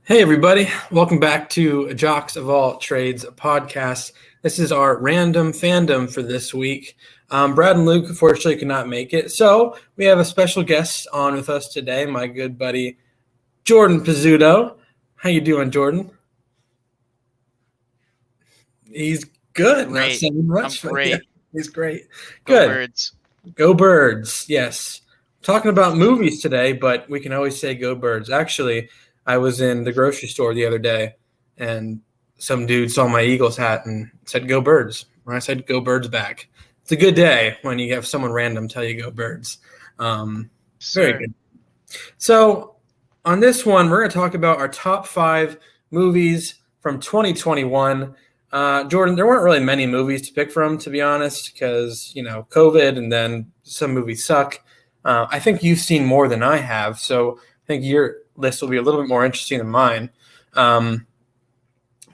Hey, everybody. Welcome back to Jocks of All Trades podcast. This is our random fandom for this week. Brad and Luke, unfortunately, could not make it. So we have a special guest on with us today, my good buddy, Jordan Pizzuto. How you doing, Jordan? He's good. Not Great. saying I'm much, but yeah, great. he's great. Go Good. birds. Go Birds. Yes. Talking about movies today, but we can always say Go Birds. Actually, I was in the grocery store the other day and some dude saw my Eagles hat and said Go Birds. And I said Go Birds back. It's a good day when you have someone random tell you Go Birds. Very Sir. good. So on this one, we're going to talk about our top 5 movies from 2021. Jordan, there weren't really many movies to pick from, to be honest, because, COVID and then some movies suck. I think you've seen more than I have, so I think your list will be a little bit more interesting than mine.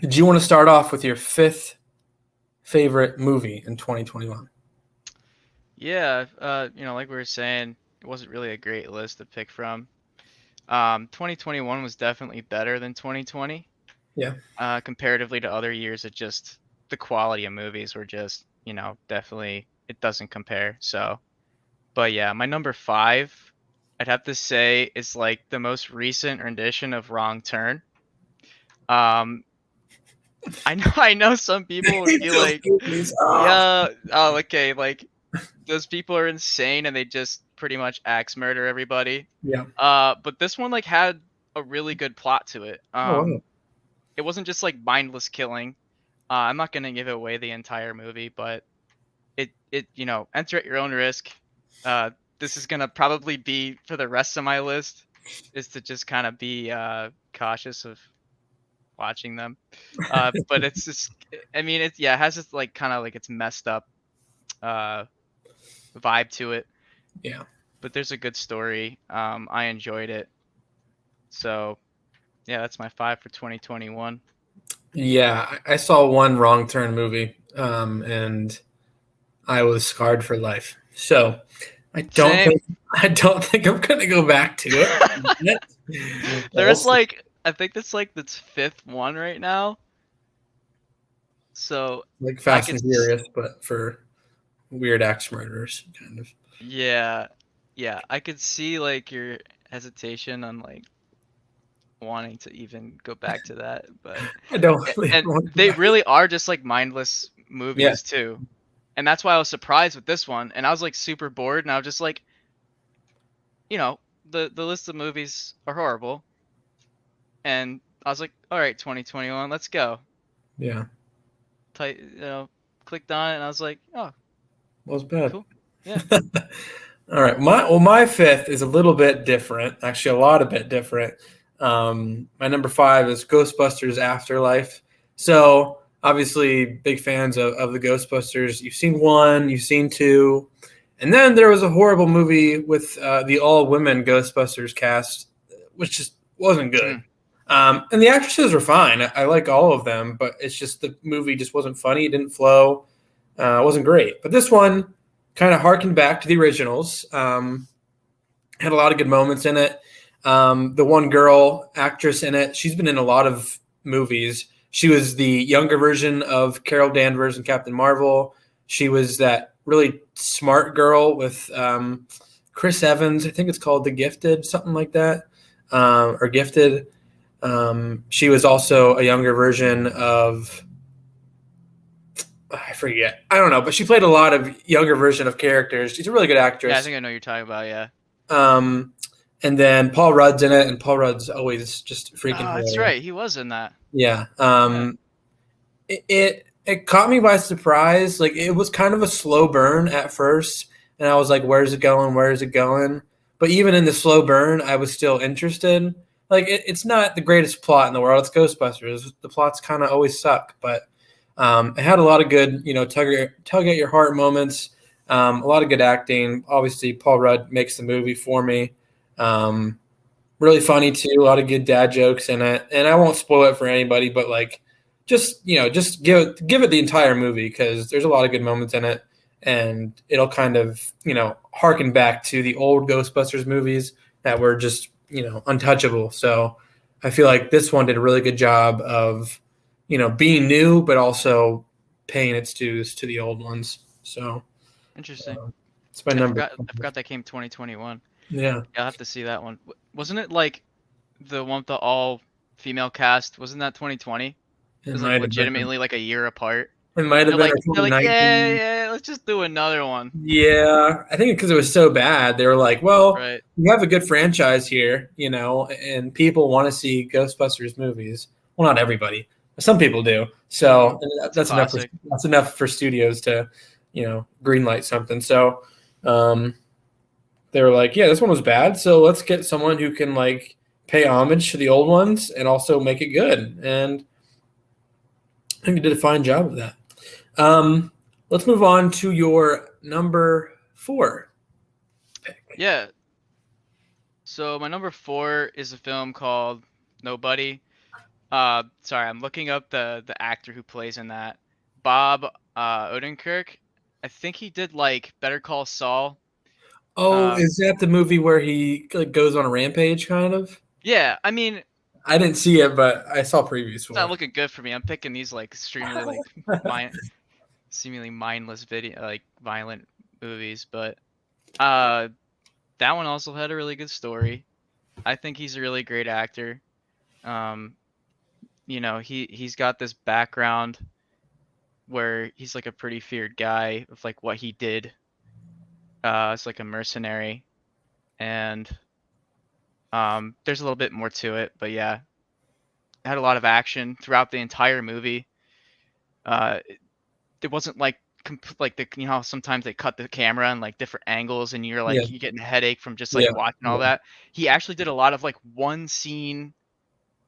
Did you want to start off with your 5th favorite movie in 2021? Yeah, like we were saying, it wasn't really a great list to pick from. 2021 was definitely better than 2020. Yeah. Comparatively to other years, the quality of movies were just, definitely it doesn't compare. So, but yeah, my number 5, I'd have to say is like the most recent rendition of Wrong Turn. I know some people would be like, yeah, oh, okay, like those people are insane and they just pretty much axe murder everybody. Yeah. But this one like had a really good plot to it. Wow. It wasn't just like mindless killing. I'm not gonna give away the entire movie, but it enter at your own risk. This is gonna probably be for the rest of my list, is to just kind of be cautious of watching them. But it's just, I mean, it has this like kind of like it's messed up vibe to it. Yeah. But there's a good story. I enjoyed it. So yeah, that's my 5 for 2021. Yeah, I saw one Wrong Turn movie, and I was scarred for life. So I don't Same. think I'm gonna go back to it. There's like, I think that's like the 5th one right now. So like I Fast could, and Furious, but for weird axe murderers, kind of. yeah, I could see like your hesitation on like wanting to even go back to that, but I don't really and want to go they back. really are just like mindless Yeah, movies too. And that's why I was surprised with this one, and I was like super bored, and I was just like, the list of movies are horrible, and I was like, all right, 2021, let's go. yeah. Clicked on it, and I was like, oh, Well, it's bad. cool, yeah. All right. My 5th is a little bit different. Actually, a lot of bit different. My number 5 is Ghostbusters Afterlife. So obviously, big fans of the Ghostbusters. You've seen 1, you've seen 2, and then there was a horrible movie with the all-women Ghostbusters cast, which just wasn't good. And the actresses were fine. I like all of them, but it's just the movie just wasn't funny. It didn't flow. It wasn't great. But this one kind of harkened back to the originals. Had a lot of good moments in it. The one girl actress in it, she's been in a lot of movies. She was the younger version of Carol Danvers in Captain Marvel. She was that really smart girl with Chris Evans. I think it's called The Gifted, something like that, or Gifted. She was also a younger version of, I forget. I don't know, but she played a lot of younger version of characters. She's a really good actress. Yeah, I think I know what you're talking about, yeah. And then Paul Rudd's in it, and Paul Rudd's always just freaking Oh, that's hilarious. right, he was in that. Yeah. It caught me by surprise. Like, it was kind of a slow burn at first, and I was like, "Where's it going? Where is it going?" But even in the slow burn, I was still interested. Like, it's not the greatest plot in the world. It's Ghostbusters. The plots kind of always suck, but it had a lot of good, tug at your heart moments. A lot of good acting. Obviously, Paul Rudd makes the movie for me. Really funny too. A lot of good dad jokes in it, and I won't spoil it for anybody. But like, just give it the entire movie because there's a lot of good moments in it, and it'll kind of harken back to the old Ghostbusters movies that were just untouchable. So I feel like this one did a really good job of, being new, but also paying its dues to the old ones. So Interesting. it's my I number. forgot that came 2021. Yeah, I'll have to see that one. Wasn't it like the one with the all female cast? Wasn't that 2020? It it was like might have been. legitimately like a year apart. It might have They're been like a they're like yeah, 2019. yeah, let's just do another one. Yeah, I think because it was so bad, they were like, "Well, Right. we have a good franchise here, and people want to see Ghostbusters movies." Well, not everybody, but some people do. So It's a that's enough. classic. That's enough for studios to, greenlight something. So um, they were like, "Yeah, this one was bad, so let's get someone who can like pay homage to the old ones and also make it good." And I think they did a fine job of that. Um, let's move on to your number 4 pick. Yeah. So my number 4 is a film called Nobody. Sorry, I'm looking up the actor who plays in that. Bob Odenkirk. I think he did like Better Call Saul. Oh, Um, is that the movie where he like goes on a rampage, kind of? yeah, I mean, it's I didn't see it, but I saw previews for not it. looking good for me. I'm picking these like extremely like mind, seemingly mindless video like violent movies, but uh, that one also had a really good story. I think he's a really great actor. Um, he's got this background where he's like a pretty feared guy of like what he did. It's like a mercenary, and there's a little bit more to it, but yeah, it had a lot of action throughout the entire movie. It wasn't like like how sometimes they cut the camera in like different angles, and Yeah, you're getting a headache from just like yeah, watching all yeah. that. He actually did a lot of like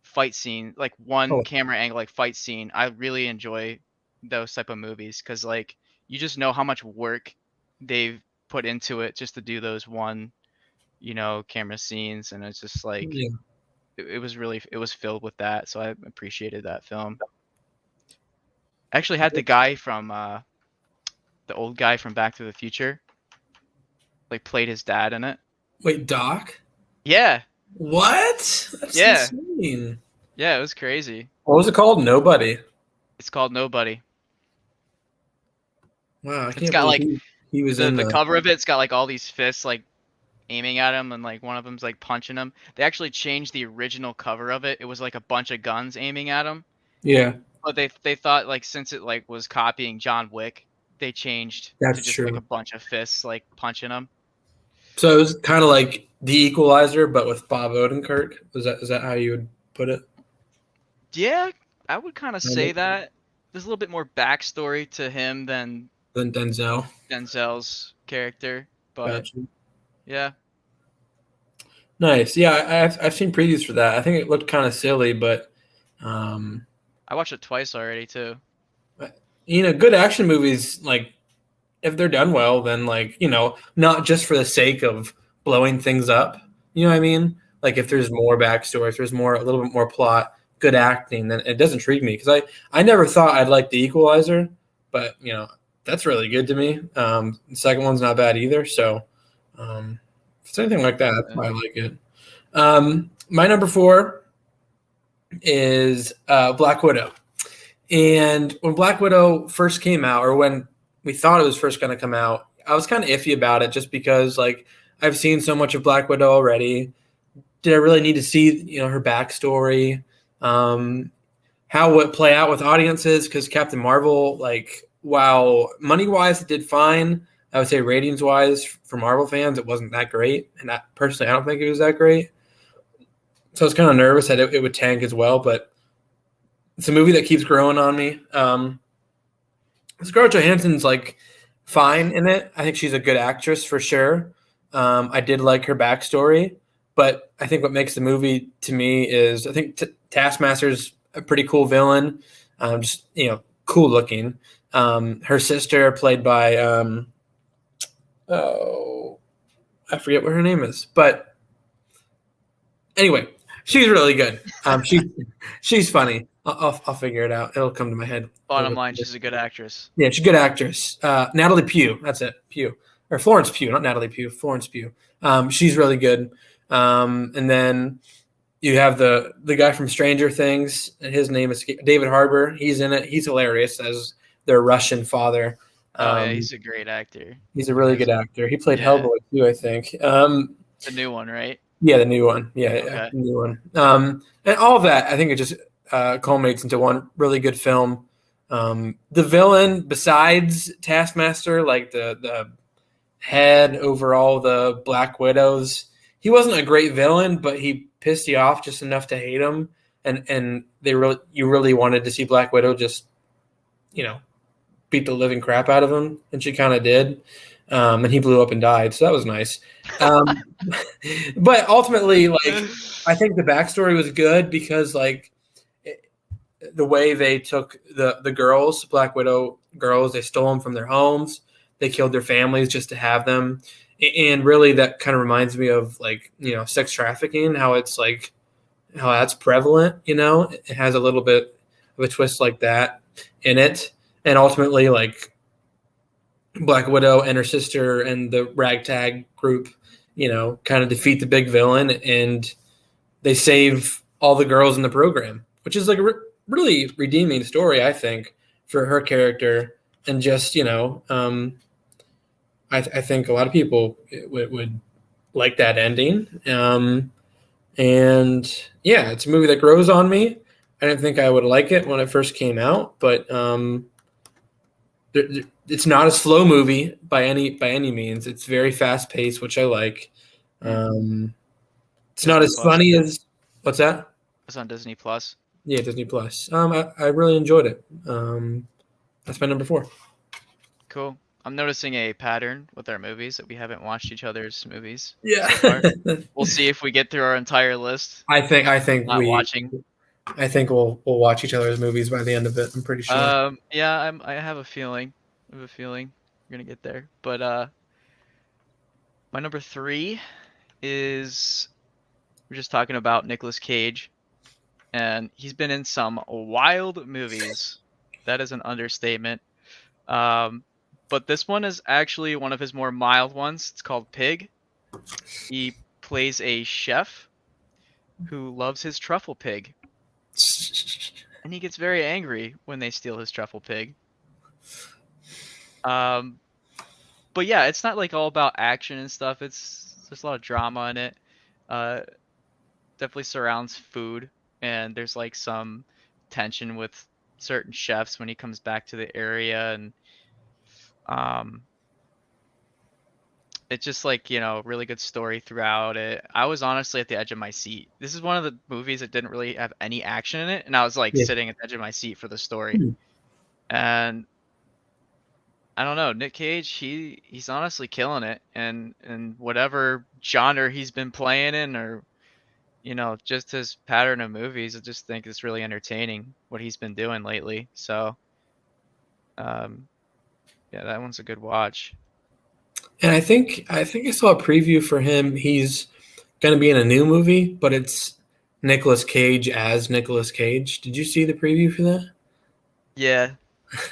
fight scene, like one Oh, camera angle, like fight scene. I really enjoy those type of movies because like you just know how much work they've put into it just to do those camera scenes, and it's just like yeah. it was filled with that. So I appreciated that film. I actually had the old guy from Back to the Future, like played his dad in it. Wait, Doc? Yeah, What? That's yeah, insane. yeah. It was crazy. What was it called? Nobody. It's called Nobody. Wow, I It's can't got believe like he was in the the. cover of it. It's got like all these fists like aiming at him, and like one of them's like punching him. They actually changed the original cover of it. It was like a bunch of guns aiming at him, Yeah, but they thought like since it like was copying John Wick, they changed to that's just like a true. bunch of fists like punching him. So it was kind of like The Equalizer, but with Bob Odenkirk. Is that how you would put it? Yeah, I would kind of Kind of. say that. There's a little bit more backstory to him than Then Denzel. Denzel's character, but Gotcha. yeah, Nice. Yeah, I've seen previews for that. I think it looked kind of silly, but um, I watched it twice already too. good action movies, like if they're done well, then like not just for the sake of blowing things up. You know what I mean? Like if there's more backstory, if there's a little bit more plot, good acting, then it does intrigue me because I never thought I'd like The Equalizer, but that's really good to me. The second one's not bad either, so if it's anything like that, I probably like it. My number 4 is Black Widow. And when Black Widow first came out, or when we thought it was first going to come out, I was kind of iffy about it just because, like, I've seen so much of Black Widow already. Did I really need to see, her backstory? How would it play out with audiences? Because Captain Marvel, like, while money-wise it did fine, I would say ratings-wise for Marvel fans, it wasn't that great. And personally, I don't think it was that great. So I was kind of nervous that it would tank as well, but it's a movie that keeps growing on me. Scarlett Johansson's like fine in it. I think she's a good actress for sure. I did like her backstory, but I think what makes the movie to me is I think Taskmaster's a pretty cool villain. Just cool looking. Her sister, played by oh, I forget what her name is, but anyway, she's really good. She's funny. I'll figure it out. It'll come to my head. Bottom line, she's a good actress. Yeah, she's a good actress. Natalie Pugh. That's it. Pugh. Or Florence Pugh, not Natalie Pugh. Florence Pugh. She's really good. And then You have the guy from Stranger Things, and his name is David Harbour. He's in it. He's hilarious as their Russian father. Oh yeah, Um, he's a great actor. he's a really As good actor. He played yeah, Hellboy too, I think. the new one, right? Yeah, the new one. Yeah, Okay. the new one. And all of that, I think it just culminates into one really good film. The villain, besides Taskmaster, like the head over all the Black Widows, he wasn't a great villain, but he pissed you off just enough to hate him. And you really wanted to see Black Widow just you know beat the living crap out of him, and she kind of did. And he blew up and died, so that was nice. Um, but ultimately, like, I think the backstory was good because, like, the way they took the girls, Black Widow girls, they stole them from their homes, they killed their families just to have them, and really that kind of reminds me of like sex trafficking, how it's like how that's prevalent. It has a little bit of a twist like that in it, and ultimately like Black Widow and her sister and the ragtag group, kind of defeat the big villain, and they save all the girls in the program, which is like a really redeeming story, I think, for her character. And just, I think a lot of people would like that ending. And yeah, it's a movie that grows on me. I didn't think I would like it when it first came out, but it's not a slow movie by any means. It's very fast paced, which I like. It's not Disney as Plus. funny as what's that? It's on Disney Plus. Yeah, Disney Plus. I really enjoyed it. That's my number 4. Cool. I'm noticing a pattern with our movies that we haven't watched each other's movies Yeah, so far. We'll see if we get through our entire list. I think Not watching. I think we'll watch each other's movies by the end of it. I'm pretty sure. Yeah, I have a feeling. I have a feeling we're gonna get there. But my number 3 is we're just talking about Nicolas Cage, and he's been in some wild movies. That is an understatement. But this one is actually one of his more mild ones. It's called Pig. He plays a chef who loves his truffle pig, and he gets very angry when they steal his truffle pig. But yeah, it's not like all about action and stuff. There's a lot of drama in it. Definitely surrounds food, and there's like some tension with certain chefs when he comes back to the area, and it's just like really good story throughout it. I was honestly at the edge of my seat. This is one of the movies that didn't really have any action in it, and I was like Yeah. sitting at the edge of my seat for the story. And I don't know, Nick Cage, he's honestly killing it, and whatever genre he's been playing in, or just his pattern of movies, I just think it's really entertaining what he's been doing lately. So yeah, that one's a good watch. And I think I saw a preview for him. He's going to be in a new movie, but it's Nicolas Cage as Nicolas Cage. Did you see the preview for that? Yeah,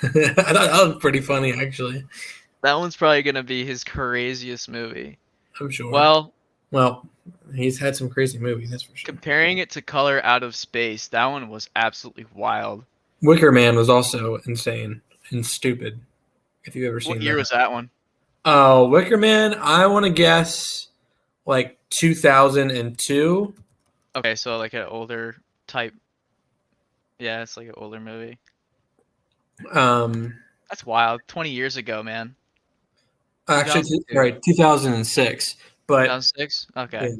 I thought that was pretty funny, actually. that one's probably gonna be his craziest movie. I'm sure. Well, Well, he's had some crazy movies, that's for sure. comparing it to Color Out of Space, that one was absolutely wild. Wicker Man was also insane and stupid. If you've ever seen What year that. was that one? Oh, Wicker Man, I want to guess like 2002. Okay, so like an older type. Yeah, it's like an older movie. Um, That's wild. 20 years ago, man. actually, 2002. right, 2006. But 2006? Okay.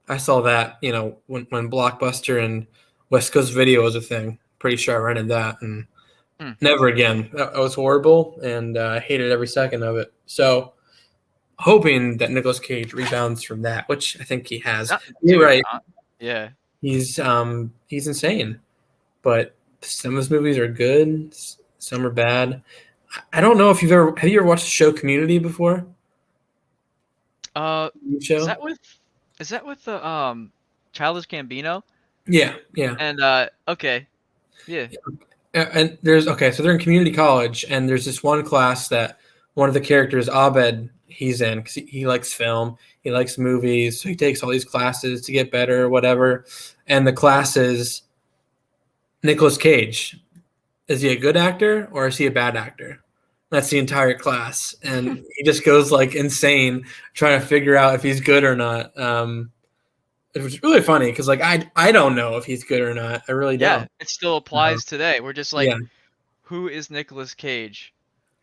I saw that, when Blockbuster and West Coast Video was a thing. Pretty sure I rented that, and never again. That was horrible, and I hated every second of it. So, hoping that Nicolas Cage rebounds from that, which I think he has. You're right. Yeah. He's insane, but some of his movies are good, some are bad. I don't know if have you ever watched the show Community before? Show? Is that with the Childish Gambino? Yeah. And okay. Yeah. And so they're in community college, and there's this one class that one of the characters, Abed, he's in because he likes film, he likes movies, so he takes all these classes to get better or whatever. And the class is Nicolas Cage. Is he a good actor or is he a bad actor? That's the entire class, and he just goes like insane trying to figure out if he's good or not. It was really funny because like I don't know if he's good or not. I really Yeah, don't. it still applies today. We're just Yeah, like, who is Nicolas Cage?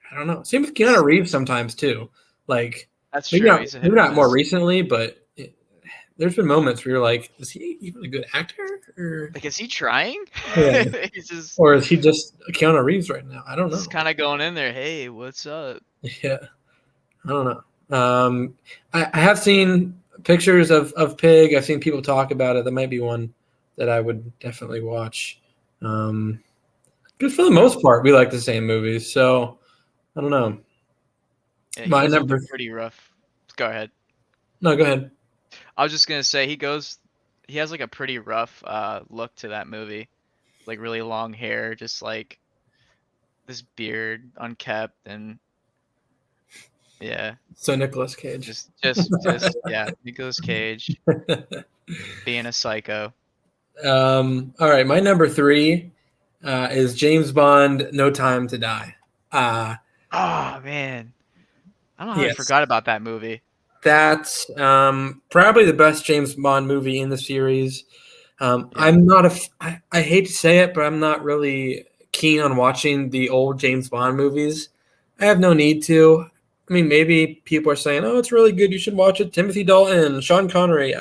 I don't know. Same with Keanu Reeves sometimes too. Like That's true. He's a hit maybe or not more miss. recently, but there's been moments where you're like, is he even a good actor? Or Like, is he trying? yeah, He's just or is he just Keanu Reeves right now? I don't just know. kind of going in there. Hey, what's up? Yeah, I don't know. I have seen pictures of Pig. I've seen people talk about it. That might be one that I would definitely watch. Because for the most part, we like the same movies. So I don't know. Yeah, he My goes with a number. pretty rough. Go ahead. No, go ahead. I was just gonna say he has like a pretty rough look to that movie. Like really long hair, just like this beard unkept, and yeah, So Nicolas Cage. just yeah, Nicolas Cage being a psycho. All right, my number three is James Bond: No Time to Die. Oh man, I don't know how I Yes, forgot about that movie. that's probably the best James Bond movie in the series. Yeah. I'm not I hate to say it, but I'm not really keen on watching the old James Bond movies. I have no need to. I mean, maybe people are saying, "Oh, it's really good. You should watch it." Timothy Dalton, Sean Connery.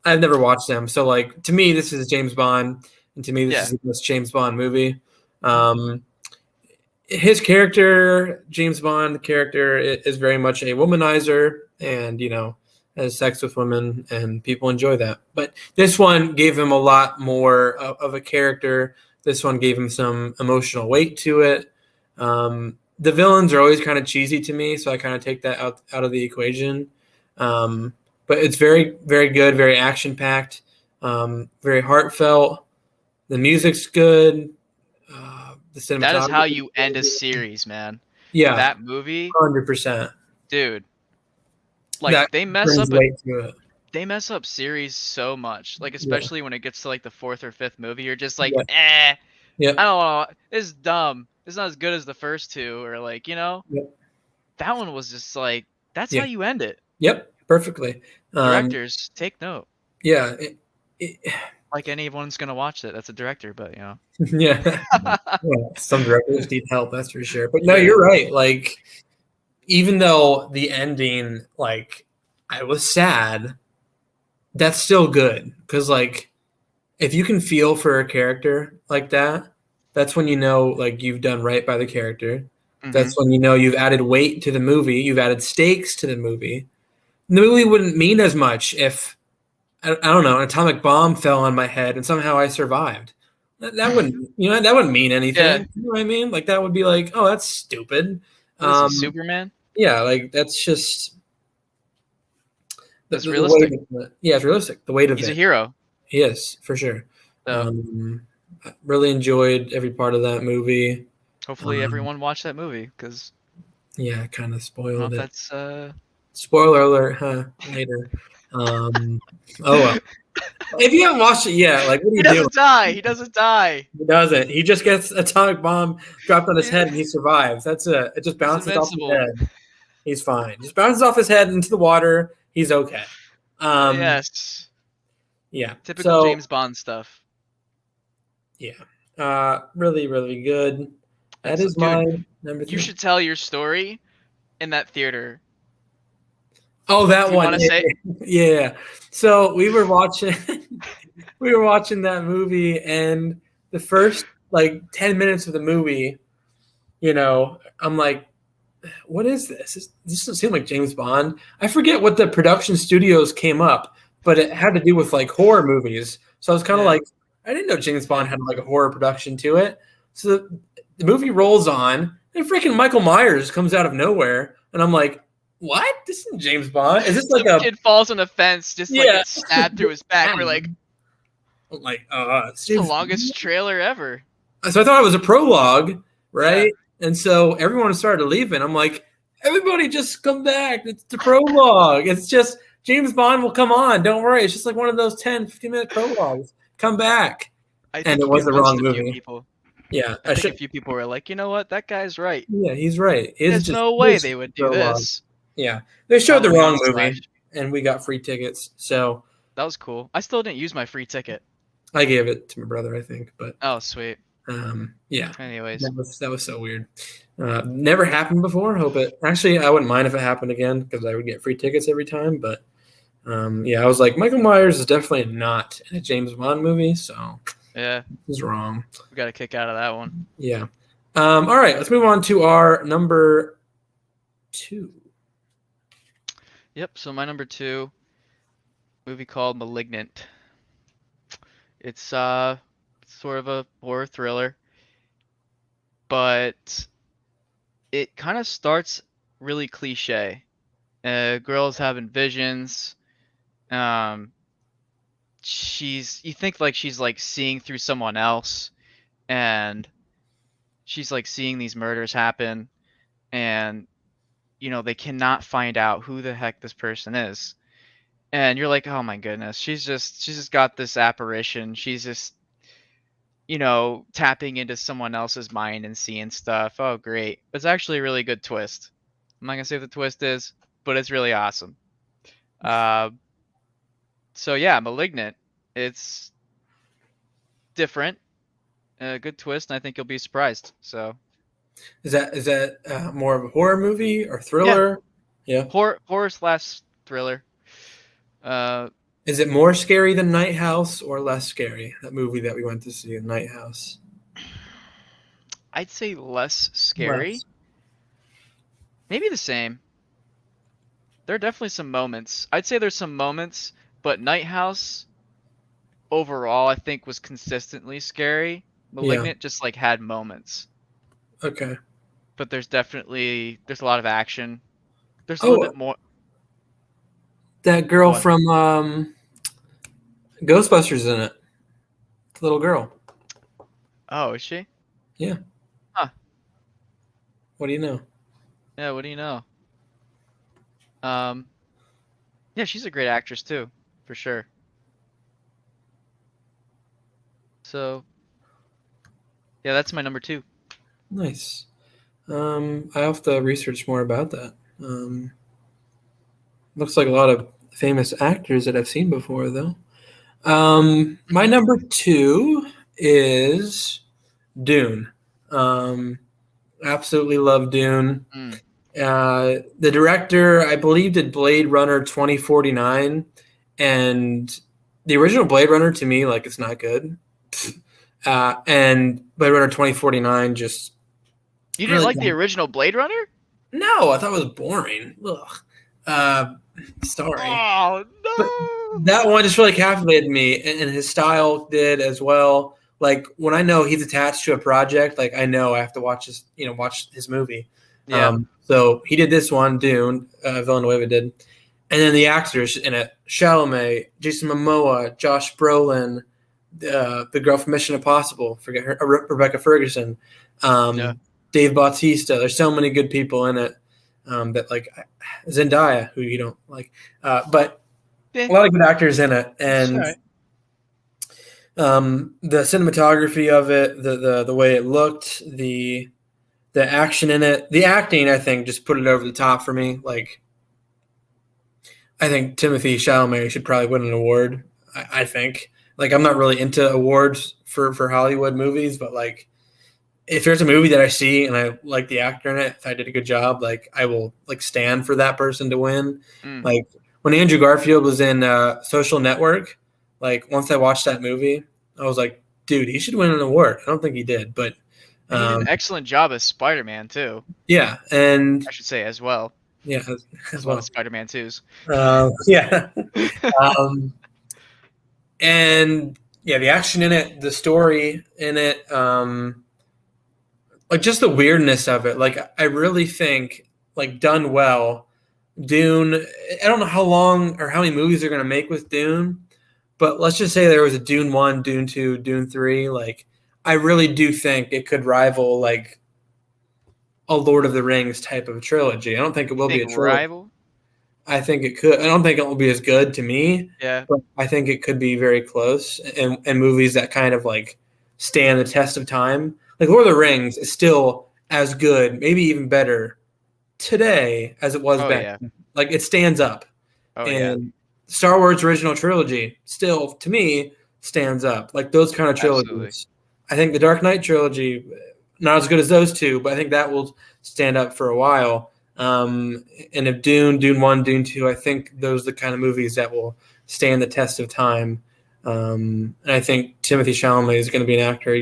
I've never watched them, so like to me, this is James Bond, and to me, this is Yeah. the best James Bond movie. Mhm. His character, James Bond, the character is very much a womanizer, and has sex with women, and people enjoy that. But this one gave him a lot more of a character. This one gave him some emotional weight to it. The villains are always kind of cheesy to me, so I kind of take that out of the equation. But it's very, very good, very action packed, very heartfelt. The music's good. The That is how cinematography, you end a series, man. yeah, That movie, 100%. dude. Like That brings weight to it. they mess up series so much. Like Yeah, especially when it gets to like the fourth or fifth movie, you're just like, yeah, I yep, don't know, this is dumb. It's not as good as the first two, or like, yep, that one was just like, that's how yeah, you end it. yep, perfectly. Um, Directors, take note. yeah, it, Like anyone's gonna watch it, that's a director, but yeah, yeah. Some directors need help, that's for sure. But no, Yeah. you're right. Like, even though the ending, like, I was sad, that's still good because, like, if you can feel for a character like that, that's when you know like you've done right by the character. Hmm. That's when you know you've added weight to the movie, you've added stakes to the movie. The movie wouldn't mean as much if I don't know, an atomic bomb fell on my head and somehow I survived. That wouldn't that wouldn't mean Yeah. anything. You know what I mean? Like that would be like, oh, that's stupid. What is he, Um, Superman? yeah, like that's just That's the weight realistic. of it. Yeah, it's realistic. The weight of He's a it. hero. He is for sure. So I really enjoyed every part of that movie. hopefully Um, everyone watched that movie, because yeah, kind of I don't know spoiled if it. that's Spoiler alert, huh? Later. Oh well. If you haven't watched it yet, like, what are he you doing? doesn't die. He doesn't die. He doesn't. He just gets atomic bomb dropped on his Yeah. head and he survives. That's it. It just He's bounces off his invincible. head. He's fine. Just bounces off his head into the water. He's okay. Um, Yes. yeah. Typical So James Bond stuff. yeah. Really, really good. That is Excellent. my Dude, number you three. should tell your story in that theater. Oh, that Do you one. want to say? Yeah. So we were watching we were watching that movie and the first like 10 minutes of the movie, I'm like, what is this? This doesn't seem like James Bond. I forget what the production studios came up, but it had to do with like horror movies. So I was kind of Yeah. like, I didn't know James Yeah. Bond had like a horror production to it. So the movie rolls on, and freaking Michael Myers comes out of nowhere, and I'm like, what? This isn't James Bond. Is this like Some a kid falls on a fence, just like yeah? gets stabbed through his back. We're like, I'm like, it's it's the James longest trailer ever. So I thought it was a prologue, Yeah. right? And so everyone started leaving. I'm like, Everybody just come back. It's the prologue. It's just James Bond will come on. Don't worry. It's just like one of those 10, 15-minute prologues. Come back. I And think it he was the convinced wrong a few movie. people. Yeah, I think a few people were like, you know what, that guy's right. Yeah, he's right. It's There's just no way they would do prologue. this. Yeah, they showed the Halloween wrong slash. movie, and we got free tickets. So That was cool. I still didn't use my free ticket. I gave it to my brother, I think. But Oh, sweet. yeah, Anyways, that was so weird. Never happened before. Hope it actually. I wouldn't mind if it happened again because I would get free tickets every time. But yeah, I was like, Michael Myers is definitely not in a James Bond movie, so yeah, he's wrong. we got a kick out of that one. Yeah. All right, let's move on to our number 2. Yep. So my number 2 movie called Malignant. It's sort of a horror thriller, but it kind of starts really cliche. Girls having visions. Um, you think like she's like seeing through someone else, and she's like seeing these murders happen, and they cannot find out who the heck this person is. And you're like, oh my goodness, she's just got this apparition. She's just tapping into someone else's mind and seeing stuff. Oh, great. It's actually a really good twist. I'm not gonna say what the twist is, but it's really awesome. Uh, so yeah, Malignant. It's different, a good twist, and I think you'll be surprised. So Is that more of a horror movie or yeah, thriller? Yeah. horror slash thriller. Uh, Is it more scary than Night House or less scary? That movie that we went to see, Night House. I'd say less scary. Less. Maybe the same. There are definitely some moments. I'd say there's some moments, but Night House overall I think was consistently scary. Yeah. Malignant just like had moments. Okay. But there's a lot of action. There's a little bit more. That girl What? from Ghostbusters in it. The little girl. Oh, is she? Yeah. Huh. What do you know? Yeah, what do you know? Yeah, she's a great actress too, for sure. So, yeah, that's my number 2. Nice. I have to research more about that. Looks like a lot of famous actors that I've seen before, though. My number 2 is Dune. Absolutely love Dune. Mm. The director, I believe, did Blade Runner 2049, and the original Blade Runner to me, like, it's not good. And Blade Runner 2049 just You didn't really like the original Blade Runner? no, I thought it was boring. Ugh. Sorry. Oh But no! that one just really captivated me, and his style did as well. Like when I know he's attached to a project, like I know I have to watch his movie. Yeah. So he did this one, Dune, Villanueva did, and then the actors in it: Chalamet, Jason Momoa, Josh Brolin, the girl from Mission Impossible, forget her, Rebecca Ferguson, Yeah. Dave Bautista. There's so many good people in it that like Zendaya, who you don't like, but a lot of good actors in it, and Right. the cinematography of it, the way it looked, the action in it, the acting, I think, just put it over the top for me. Like, I think Timothée Chalamet should probably win an award. I think. Like, I'm not really into awards for Hollywood movies, but like, if there's a movie that I see and I like the actor in it, if I did a good job, like I will like stand for that person to win. Mm. Like when Andrew Garfield was in Social Network, like once I watched that movie, I was like, dude, he should win an award. I don't think he did, but And he did an excellent job as Spider-Man too. yeah, and I should say as well. yeah, As well as Spider-Man 2s. Yeah, and yeah, the action in it, the story in it, like just the weirdness of it. Like I really think, like done well, Dune. I don't know how long or how many movies they're gonna make with Dune, but let's just say there was a Dune 1, Dune 2, Dune 3. Like I really do think it could rival like a Lord of the Rings type of trilogy. I don't think it You will be think a trilogy. rival? I think it could. I don't think it will be as good to me, Yeah. but I think it could be very close. And movies that kind of like stand the test of time. Like Lord of the Rings is still as good, maybe even better today as it was Oh back yeah. then. Like it stands up. Oh yeah. And Star Wars original trilogy still to me stands up. Like those kind of Absolutely. trilogies. I think the Dark Knight trilogy not as good as those two, but I think that will stand up for a while. And if Dune 1, Dune 2, I think those are the kind of movies that will stand the test of time. And I think Timothy Chalamet is going to be an actor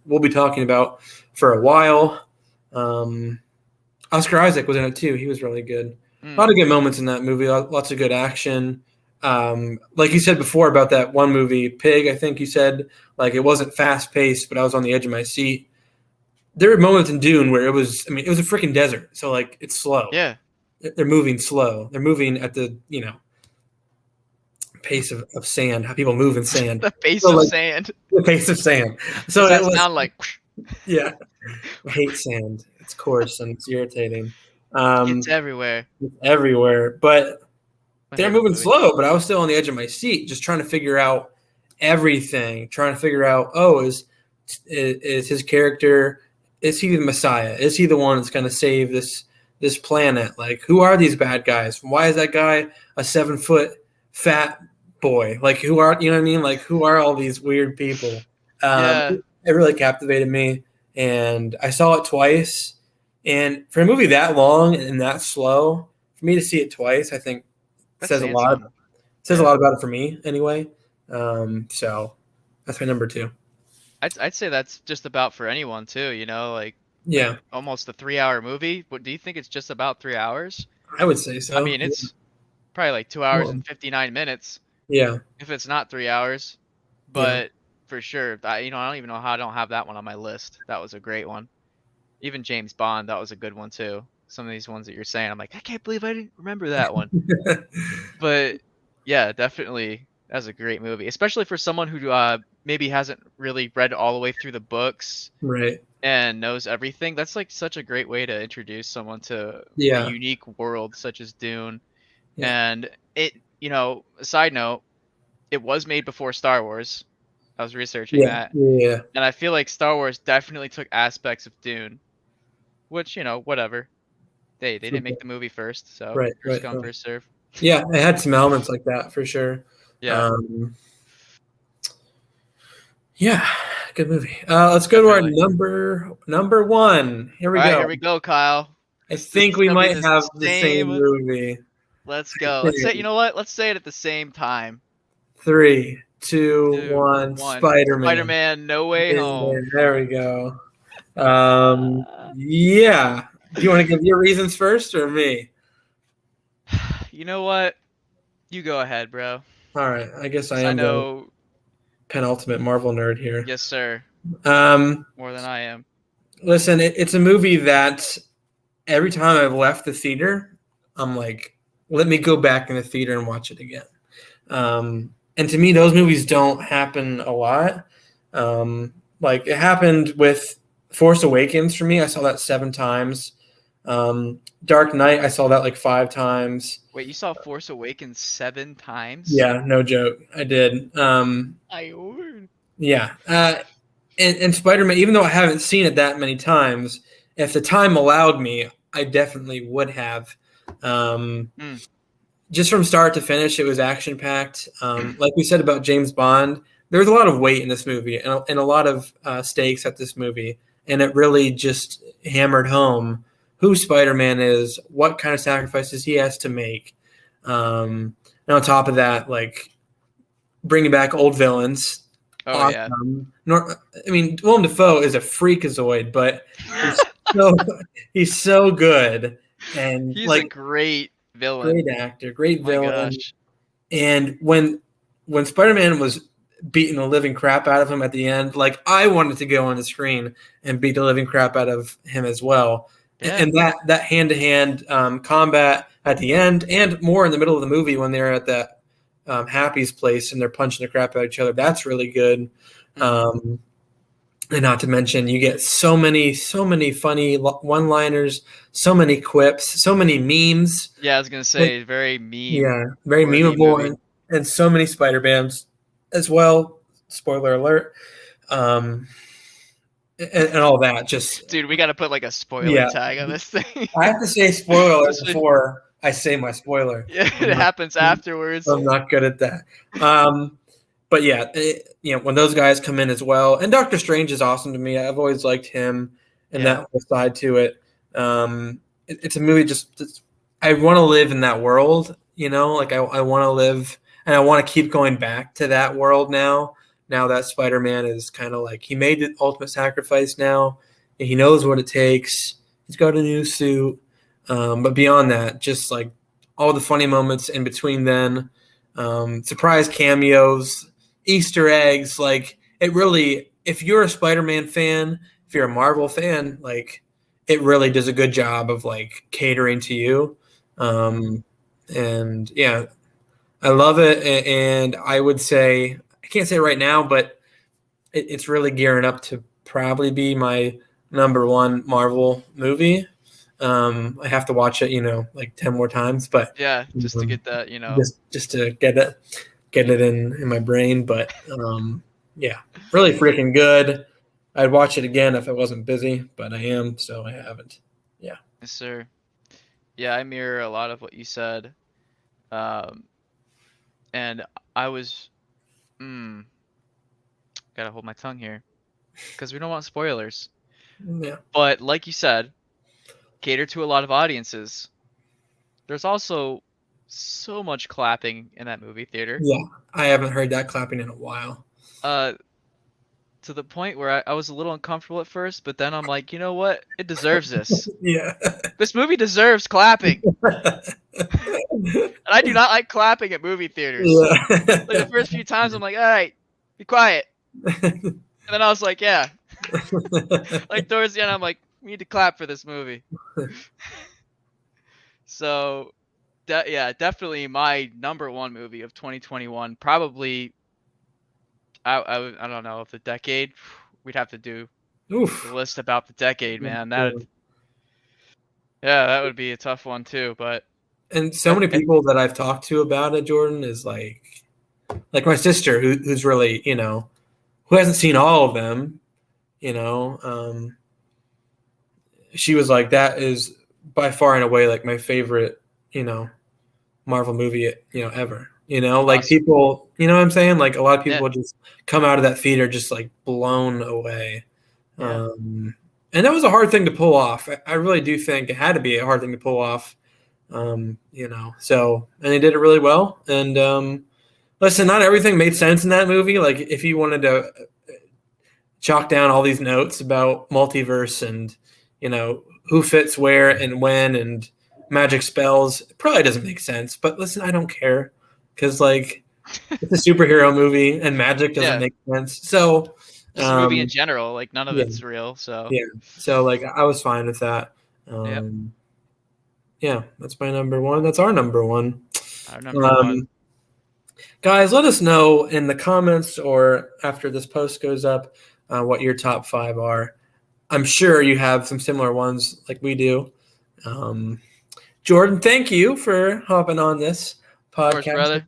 we'll be talking about for a while. Oscar Isaac was in it too. He was really good. A lot Mm. of good moments in that movie. Lots of good action. Like you said before about that one movie, Pig. I think you said like it wasn't fast paced, but I was on the edge of my seat. There were moments in Dune where it was. I mean, it was a freaking desert, so like it's slow. Yeah. They're moving slow. They're moving at the pace of sand. How people move in sand. The face So of like sand. the pace of sand. So What's it that was. sound like? Yeah, I hate sand. It's coarse and it's irritating. It's everywhere. It's everywhere, but My they're favorite moving movie. slow, but I was still on the edge of my seat, just trying to figure out everything. Trying to figure out, is his character? Is he the Messiah? Is he the one that's going to save this planet? Like, who are these bad guys? Why is that guy a 7 foot fat boy? Like, who are you know what I mean? Like, who are all these weird people? Yeah. It really captivated me, and I saw it twice. And for a movie that long and that slow, for me to see it twice, I think That's says a saying lot. something. Says a Yeah. lot about it for me, anyway. So that's my number two. I'd say that's just about for anyone too, you know, like Yeah, almost a 3 hour movie. What do you think it's just about 3 hours? I would say I so. mean, it's probably like 2 hours Well, and 59 minutes yeah, if it's not 3 hours. yeah. But for sure, I don't even know how I don't have that one on my list. That was a great one. Even James Bond, that was a good one too. Some of these ones that you're saying, I'm like, I can't believe I didn't remember that one. But yeah, definitely, that's a great movie, especially for someone who maybe hasn't really read all the way through the books Right. and knows everything. That's like such a great way to introduce someone to a Yeah. unique world such as Dune. Yeah. And it, a side note, it was made before Star Wars. I was researching Yeah. that, Yeah. and I feel like Star Wars definitely took aspects of Dune, which, whatever. They didn't make the movie first, so Right. first Right. come, Right. first serve. Yeah, it had some elements like that for sure. Yeah, Um, yeah, good movie. Let's go to our definitely. number one. Here we All right, here go. we go, Kyle. I This think is we gonna be might the have the same same. movie. Let's I go. Let's say, you think. know what? Let's say it at the same time. 3, 2, Two, 1. one. Spider-Man. Spider-Man: No Way Yeah, Home. there we go. Uh, Yeah. Do you want to give your reasons first or me? you know what? You go ahead, bro. All right. I guess I 'Cause I am the know, penultimate Marvel nerd here. yes, sir, Um, more than I am. listen, it's a movie that every time I've left the theater, I'm like, let me go back in the theater and watch it again. And to me, those movies don't happen a lot. Like it happened with Force Awakens for me. I saw that 7 times. Dark Knight, I saw that like 5 times. Wait, you saw Force Awakens 7 times? Yeah, no joke. I did. I heard. Yeah. And Spider-Man, even though I haven't seen it that many times, if the time allowed me, I definitely would have. Um, Mm. just from start to finish, it was action packed. Like we said about James Bond, there was a lot of weight in this movie and a lot of stakes at this movie, and it really just hammered home who Spider-Man is, what kind of sacrifices he has to make. And on top of that, like bringing back old villains, Oh yeah. awesome. I mean, Willem Dafoe is a freakazoid, but he's so he's so good and He's a like great villain. great actor, great My villain. gosh. And when Spider-Man was beating the living crap out of him at the end, like I wanted to go on the screen and beat the living crap out of him as well. Yeah. And that hand-to-hand combat at the end, and more in the middle of the movie when they're at that Happy's place and they're punching the crap out of each other, that's really good. Mm. And not to mention, you get so many funny one-liners, so many quips, so many memes. Yeah, I was gonna say very meme Yeah, very worthy memeable, movie. and so many Spider-Bams as well. Spoiler alert. Um, and all that. Just Dude, we gotta put like a spoiler yeah, tag on this thing. I have to say spoiler alert Just before I say my spoiler. yeah, I'm it not, happens afterwards. I'm not good at that. But yeah, when those guys come in as well, and Doctor Strange is awesome to me. I've always liked him and Yeah. that whole side to it. It's a movie I want to live in that world. Like I want to live, and I want to keep going back to that world now. Now that Spider-Man is kind of like he made the ultimate sacrifice now, and he knows what it takes. He's got a new suit, but beyond that, just like all the funny moments in between then, surprise cameos, Easter eggs, like it really, if you're a Spider-Man fan, if you're a Marvel fan, like it really does a good job of like catering to you. And yeah, I love it. And I would say, I can't say right now, but it's really gearing up to probably be my number one Marvel movie. I have to watch it, like 10 more times, but Yeah, just to get that, just to get it in my brain. But yeah, really freaking good. I'd watch it again if I wasn't busy, but I am, so I haven't. Yeah. Yes, sir. Yeah, I mirror a lot of what you said. Um, and I was, gotta hold my tongue here, because we don't want spoilers. Yeah. But like you said, cater to a lot of audiences. There's also so much clapping in that movie theater. Yeah. I haven't heard that clapping in a while. Uh, to the point where I was a little uncomfortable at first, but then I'm like, you know what? It deserves this. Yeah. This movie deserves clapping. And I do not like clapping at movie theaters. Yeah. Like the first few times, I'm like, all right, be quiet. And then I was like, yeah. Like towards the end, I'm like, we need to clap for this movie. So, yeah, definitely my number one movie of 2021. Probably, I don't know, of the decade. We'd have to do Oof. the list about the decade, man. That would be a tough one too. But And so many people that I've talked to about it, Jordan, is like my sister, who's really, who hasn't seen all of them, she was like, that is by far and away like my favorite, Marvel movie, ever. Like awesome. people, you know what I'm saying? Like a lot of people just come out of that theater just like blown away. Yeah. And that was a hard thing to pull off. I really do think it had to be a hard thing to pull off. So, and they did it really well. And listen, not everything made sense in that movie. Like if you wanted to chalk down all these notes about multiverse and, who fits where and when and magic spells, it probably doesn't make sense. But listen, I don't care because like it's a superhero movie and magic doesn't make sense. So just a movie in general, like none of it's real. So yeah, so like I was fine with that. Yep. Yeah, that's my number one. That's our number one. Our number one. Guys, let us know in the comments or after this post goes up what your top 5 are. I'm sure you have some similar ones like we do. Jordan, thank you for hopping on this podcast. Of course, brother.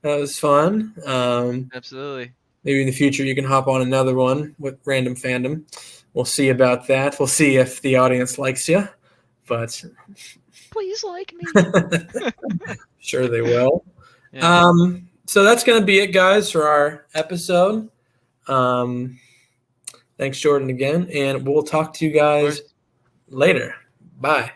That was fun. Absolutely. Maybe in the future you can hop on another one with Random Fandom. We'll see about that. We'll see if the audience likes you. But please like me. Sure they will. Yeah. So that's going to be it, guys, for our episode. Thanks, Jordan, again. And we'll talk to you guys later. Bye.